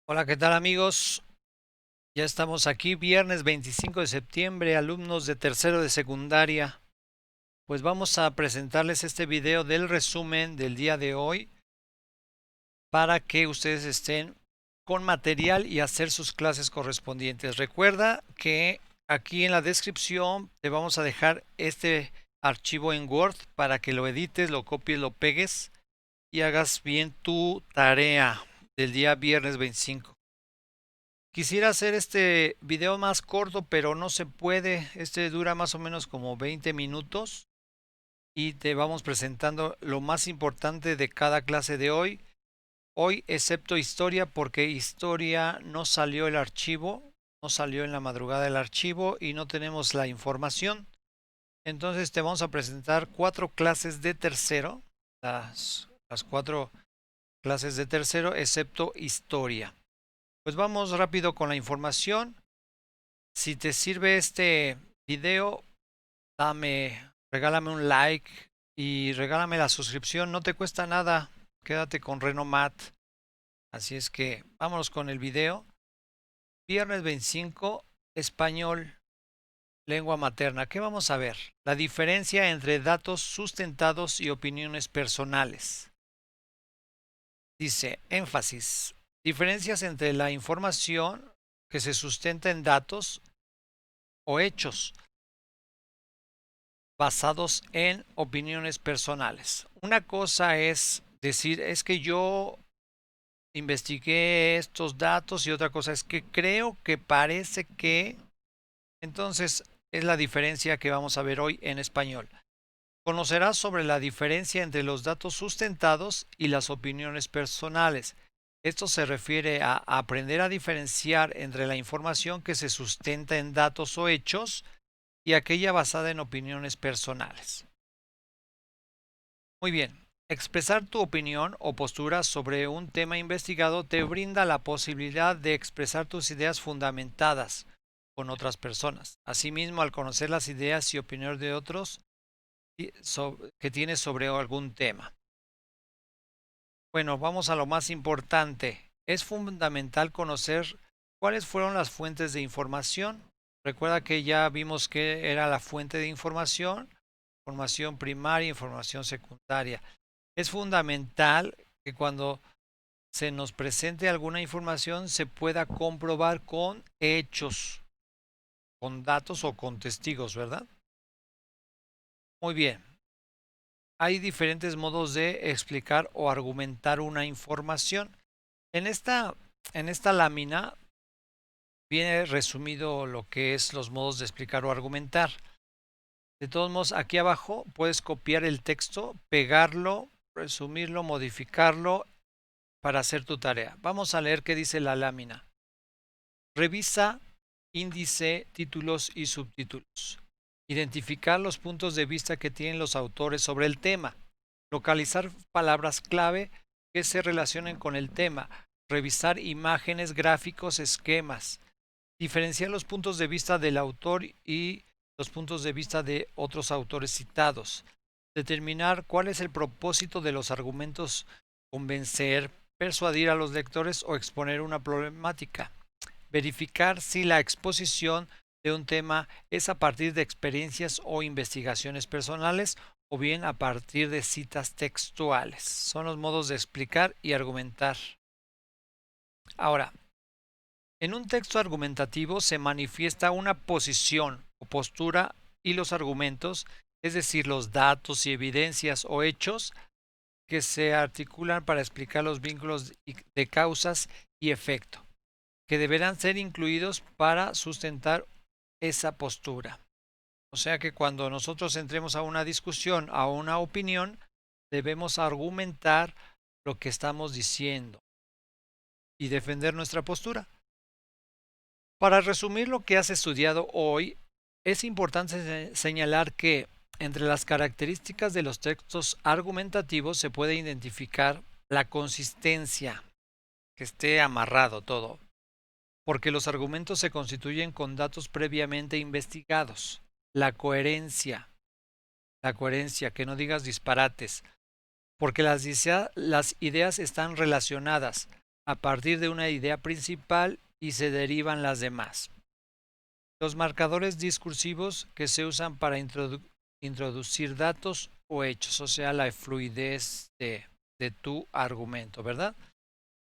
Hola, ¿qué tal amigos? Ya estamos aquí, viernes 25 de septiembre, alumnos de tercero de secundaria. Pues vamos a presentarles este video del resumen del día de hoy para que ustedes estén con material y hacer sus clases correspondientes. Recuerda que aquí en la descripción te vamos a dejar este archivo en Word para que lo edites, lo copies, lo pegues y hagas bien tu tarea del día viernes 25. Quisiera hacer este video más corto, pero no se puede. Este dura más o menos como 20 minutos y te vamos presentando lo más importante de cada clase de hoy. Hoy, excepto historia, porque historia no salió el archivo, no salió en la madrugada el archivo y no tenemos la información. Entonces te vamos a presentar cuatro clases de tercero, las cuatro clases de tercero, excepto historia. Pues vamos rápido con la información. Si te sirve este video, regálame un like y regálame la suscripción, no te cuesta nada. Quédate con Renomat. Así es que vámonos con el video. Viernes 25, español, lengua materna. ¿Qué vamos a ver? La diferencia entre datos sustentados y opiniones personales. Dice, énfasis. Diferencias entre la información que se sustenta en datos o hechos basados en opiniones personales. Una cosa es decir, es que yo investigué estos datos y otra cosa es que creo que parece que... Entonces es la diferencia que vamos a ver hoy en español. Conocerás sobre la diferencia entre los datos sustentados y las opiniones personales. Esto se refiere a aprender a diferenciar entre la información que se sustenta en datos o hechos y aquella basada en opiniones personales. Muy bien. Expresar tu opinión o postura sobre un tema investigado te brinda la posibilidad de expresar tus ideas fundamentadas con otras personas. Asimismo, al conocer las ideas y opiniones de otros que tienes sobre algún tema. Bueno, vamos a lo más importante. Es fundamental conocer cuáles fueron las fuentes de información. Recuerda que ya vimos que era la fuente de información primaria, información secundaria. Es fundamental que cuando se nos presente alguna información se pueda comprobar con hechos, con datos o con testigos, ¿verdad? Muy bien. Hay diferentes modos de explicar o argumentar una información. En esta, en esta lámina viene resumido lo que es los modos de explicar o argumentar. De todos modos, aquí abajo puedes copiar el texto, pegarlo, resumirlo, modificarlo para hacer tu tarea. Vamos a leer qué dice la lámina. Revisa índice, títulos y subtítulos. Identificar los puntos de vista que tienen los autores sobre el tema. Localizar palabras clave que se relacionen con el tema. Revisar imágenes, gráficos, esquemas. Diferenciar los puntos de vista del autor y los puntos de vista de otros autores citados. Determinar cuál es el propósito de los argumentos, convencer, persuadir a los lectores o exponer una problemática. Verificar si la exposición de un tema es a partir de experiencias o investigaciones personales o bien a partir de citas textuales. Son los modos de explicar y argumentar. Ahora, en un texto argumentativo se manifiesta una posición o postura y los argumentos, es decir, los datos y evidencias o hechos que se articulan para explicar los vínculos de causas y efecto, que deberán ser incluidos para sustentar esa postura. O sea que cuando nosotros entremos a una discusión, a una opinión, debemos argumentar lo que estamos diciendo y defender nuestra postura. Para resumir lo que has estudiado hoy, es importante señalar que entre las características de los textos argumentativos se puede identificar la consistencia, que esté amarrado todo, porque los argumentos se constituyen con datos previamente investigados. La coherencia, que no digas disparates, porque las ideas están relacionadas. a partir de una idea principal y se derivan las demás. Los marcadores discursivos que se usan para introducir datos o hechos, o sea, la fluidez de tu argumento, ¿verdad?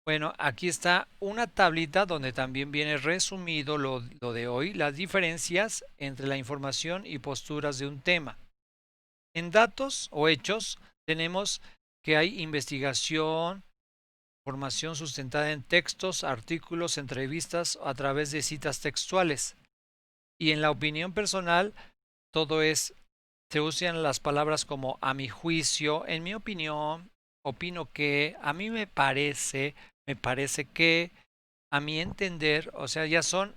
Bueno, aquí está una tablita donde también viene resumido lo de hoy, las diferencias entre la información y posturas de un tema. En datos o hechos tenemos que hay investigación, información sustentada en textos, artículos, entrevistas a través de citas textuales. Y en la opinión personal, todo se usan las palabras como a mi juicio, en mi opinión, opino que, a mí me parece que, a mi entender, o sea, ya son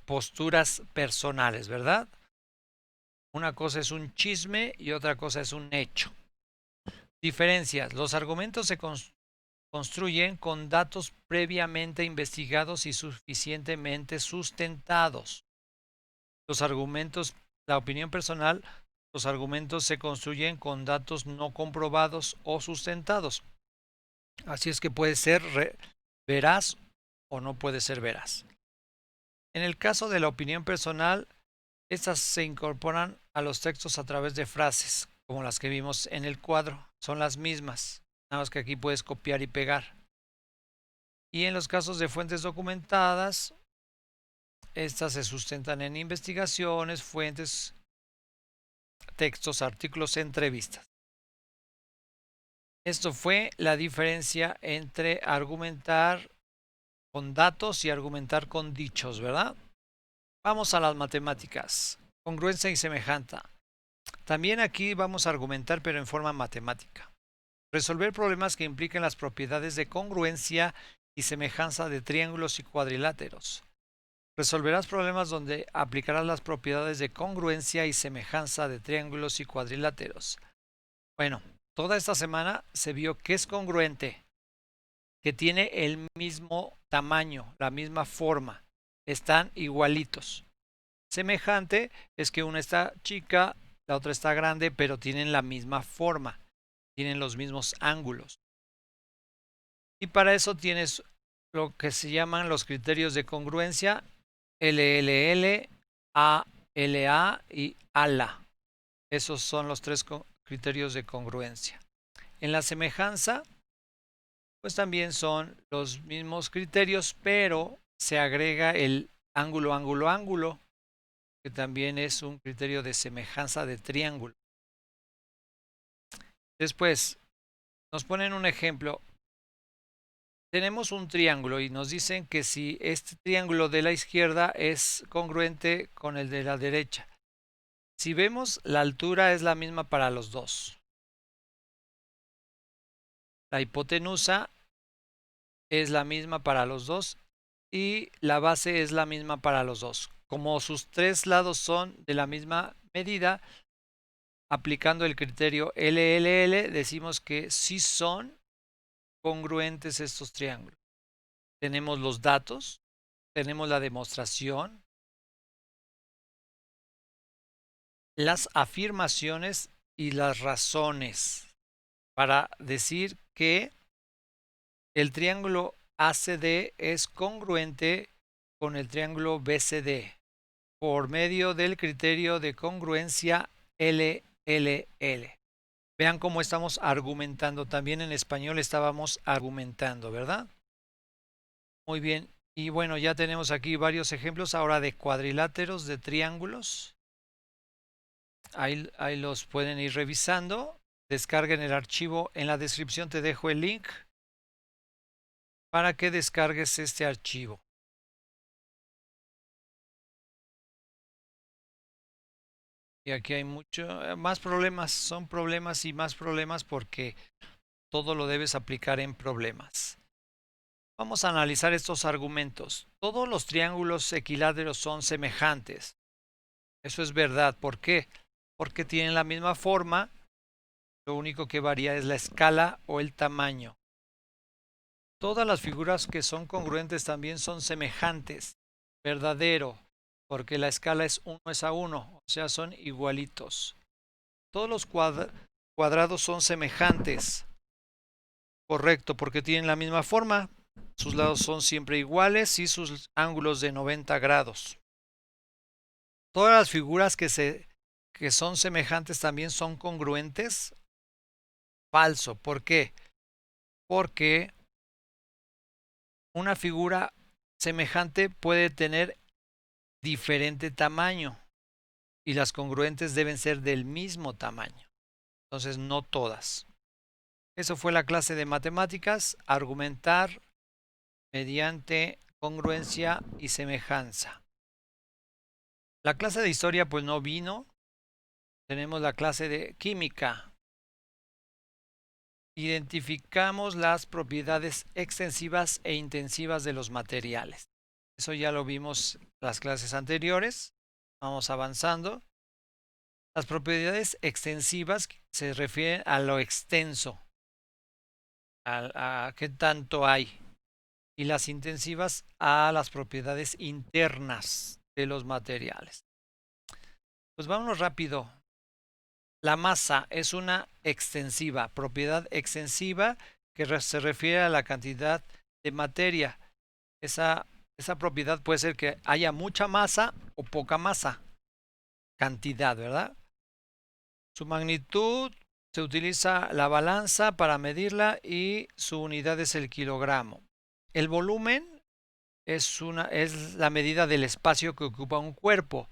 posturas personales, ¿verdad? Una cosa es un chisme y otra cosa es un hecho. Diferencias. Los argumentos se construyen con datos previamente investigados y suficientemente sustentados. Los argumentos, la opinión personal, los argumentos se construyen con datos no comprobados o sustentados. Así es que puede ser veraz o no puede ser veraz. En el caso de la opinión personal, estas se incorporan a los textos a través de frases, como las que vimos en el cuadro. Son las mismas, nada más que aquí puedes copiar y pegar. Y en los casos de fuentes documentadas, estas se sustentan en investigaciones, fuentes, textos, artículos, entrevistas. Esto fue la diferencia entre argumentar con datos y argumentar con dichos, ¿verdad? Vamos a las matemáticas. Congruencia y semejanza. También aquí vamos a argumentar, pero en forma matemática. Resolver problemas que impliquen las propiedades de congruencia y semejanza de triángulos y cuadriláteros. Resolverás problemas donde aplicarás las propiedades de congruencia y semejanza de triángulos y cuadriláteros. Bueno, toda esta semana se vio que es congruente, que tiene el mismo tamaño, la misma forma, están igualitos. Semejante es que una está chica, la otra está grande, pero tienen la misma forma, tienen los mismos ángulos. Y para eso tienes lo que se llaman los criterios de congruencia, LLL, ALA y ALA. Esos son los tres criterios de congruencia. En la semejanza, pues también son los mismos criterios, pero se agrega el ángulo, ángulo, ángulo, que también es un criterio de semejanza de triángulo. Después, nos ponen un ejemplo. Tenemos un triángulo y nos dicen que si este triángulo de la izquierda es congruente con el de la derecha. Si vemos, la altura es la misma para los dos. La hipotenusa es la misma para los dos y la base es la misma para los dos. Como sus tres lados son de la misma medida, aplicando el criterio LLL, decimos que sí son congruentes estos triángulos. Tenemos los datos, tenemos la demostración, las afirmaciones y las razones para decir que el triángulo ACD es congruente con el triángulo BCD por medio del criterio de congruencia LLL. Vean cómo estamos argumentando. También en español estábamos argumentando, ¿verdad? Muy bien. Y bueno, ya tenemos aquí varios ejemplos ahora de cuadriláteros, de triángulos. Ahí los pueden ir revisando. Descarguen el archivo. En la descripción te dejo el link para que descargues este archivo. Y aquí hay mucho más problemas. Son problemas y más problemas porque todo lo debes aplicar en problemas. Vamos a analizar estos argumentos. Todos los triángulos equiláteros son semejantes. Eso es verdad. ¿Por qué? Porque tienen la misma forma. Lo único que varía es la escala o el tamaño. Todas las figuras que son congruentes también son semejantes. Verdadero. Porque la escala es 1:1. O sea, son igualitos. Todos los cuadrados son semejantes. Correcto, porque tienen la misma forma. Sus lados son siempre iguales y sus ángulos de 90 grados. Todas las figuras que son semejantes también son congruentes. Falso. ¿Por qué? Porque una figura semejante puede tener diferente tamaño y las congruentes deben ser del mismo tamaño. Entonces, no todas. Eso fue la clase de matemáticas, argumentar mediante congruencia y semejanza. La clase de historia pues no vino. Tenemos la clase de química. Identificamos las propiedades extensivas e intensivas de los materiales. Eso ya lo vimos en las clases anteriores. Vamos avanzando. Las propiedades extensivas se refieren a lo extenso, a qué tanto hay. Y las intensivas a las propiedades internas de los materiales. Pues vámonos rápido. La masa es una extensiva, propiedad extensiva que se refiere a la cantidad de materia. Esa propiedad puede ser que haya mucha masa o poca masa. Cantidad, ¿verdad? Su magnitud, se utiliza la balanza para medirla y su unidad es el kilogramo. El volumen es la medida del espacio que ocupa un cuerpo.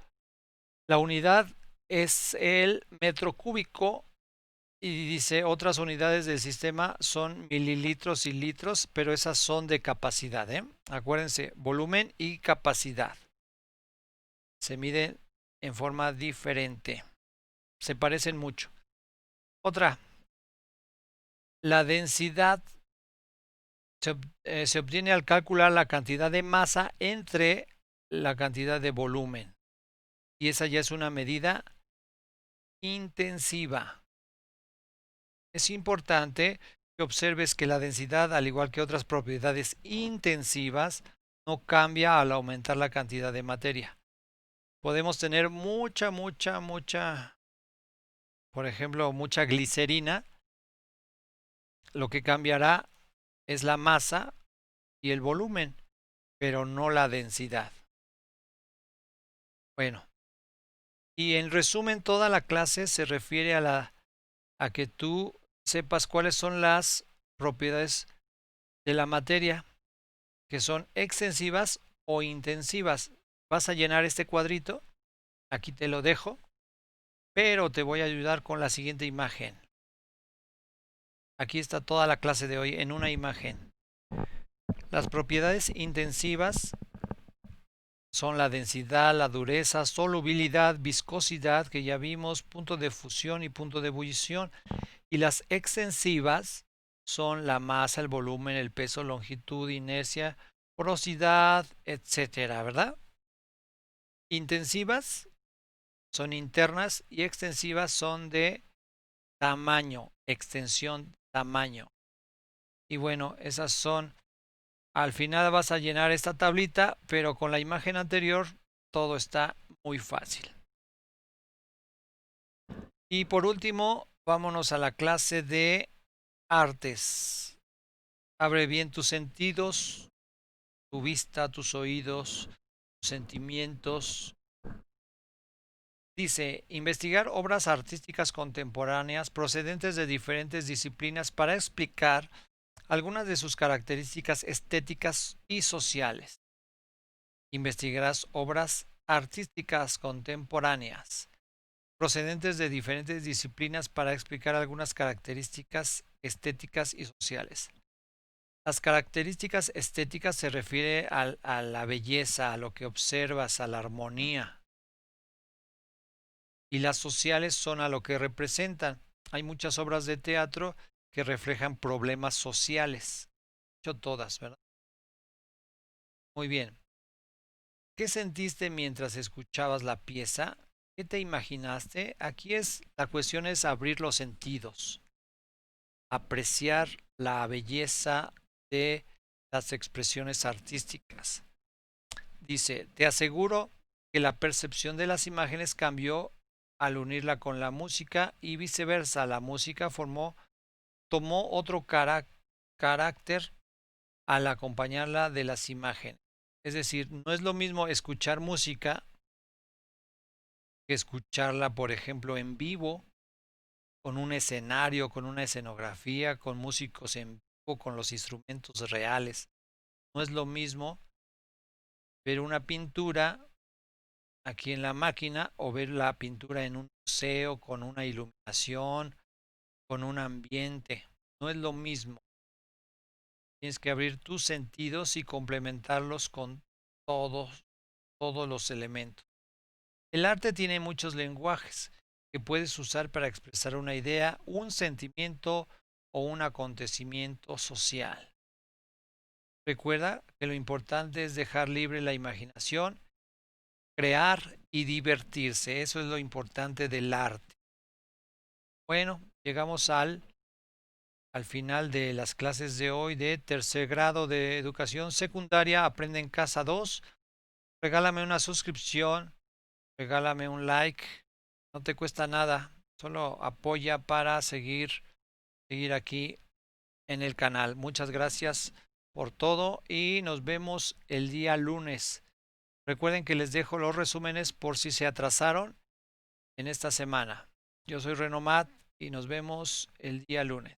La unidad es el metro cúbico y dice otras unidades del sistema son mililitros y litros, pero esas son de capacidad, ¿eh? Acuérdense, volumen y capacidad. Se miden en forma diferente. Se parecen mucho. Otra, la densidad se obtiene al calcular la cantidad de masa entre la cantidad de volumen. Y esa ya es una medida intensiva. Es importante que observes que la densidad, al igual que otras propiedades intensivas, no cambia al aumentar la cantidad de materia. Podemos tener mucha, por ejemplo, mucha glicerina. Lo que cambiará es la masa y el volumen, pero no la densidad. Bueno, y en resumen, toda la clase se refiere a que tú sepas cuáles son las propiedades de la materia, que son extensivas o intensivas. Vas a llenar este cuadrito, aquí te lo dejo, pero te voy a ayudar con la siguiente imagen. Aquí está toda la clase de hoy en una imagen. Las propiedades intensivas son la densidad, la dureza, solubilidad, viscosidad, que ya vimos, punto de fusión y punto de ebullición. Y las extensivas son la masa, el volumen, el peso, longitud, inercia, porosidad, etcétera, ¿verdad? Intensivas son internas y extensivas son de tamaño, extensión, tamaño. Y bueno, esas son. Al final vas a llenar esta tablita, pero con la imagen anterior todo está muy fácil. Y por último, vámonos a la clase de artes. Abre bien tus sentidos, tu vista, tus oídos, tus sentimientos. Dice, investigar obras artísticas contemporáneas procedentes de diferentes disciplinas para explicar algunas de sus características estéticas y sociales. Investigarás obras artísticas contemporáneas procedentes de diferentes disciplinas para explicar algunas características estéticas y sociales. Las características estéticas se refiere a la belleza, a lo que observas, a la armonía. Y las sociales son a lo que representan. Hay muchas obras de teatro que reflejan problemas sociales. Yo todas, ¿verdad? Muy bien. ¿Qué sentiste mientras escuchabas la pieza? ¿Qué te imaginaste? Aquí la cuestión es abrir los sentidos, apreciar la belleza de las expresiones artísticas. Dice, te aseguro que la percepción de las imágenes cambió al unirla con la música y viceversa. La música tomó otro carácter carácter al acompañarla de las imágenes. Es decir, no es lo mismo escuchar música que escucharla, por ejemplo, en vivo, con un escenario, con una escenografía, con músicos en vivo, con los instrumentos reales. No es lo mismo ver una pintura aquí en la máquina o ver la pintura en un museo con una iluminación, con un ambiente. No es lo mismo. Tienes que abrir tus sentidos y complementarlos con todos los elementos. El arte tiene muchos lenguajes que puedes usar para expresar una idea, un sentimiento o un acontecimiento social. Recuerda que lo importante es dejar libre la imaginación, crear y divertirse. Eso es lo importante del arte. Bueno, llegamos al final de las clases de hoy de tercer grado de educación secundaria. Aprende en casa 2. Regálame una suscripción, regálame un like. No te cuesta nada. Solo apoya para seguir aquí en el canal. Muchas gracias por todo y nos vemos el día lunes. Recuerden que les dejo los resúmenes por si se atrasaron en esta semana. Yo soy Renomat y nos vemos el día lunes.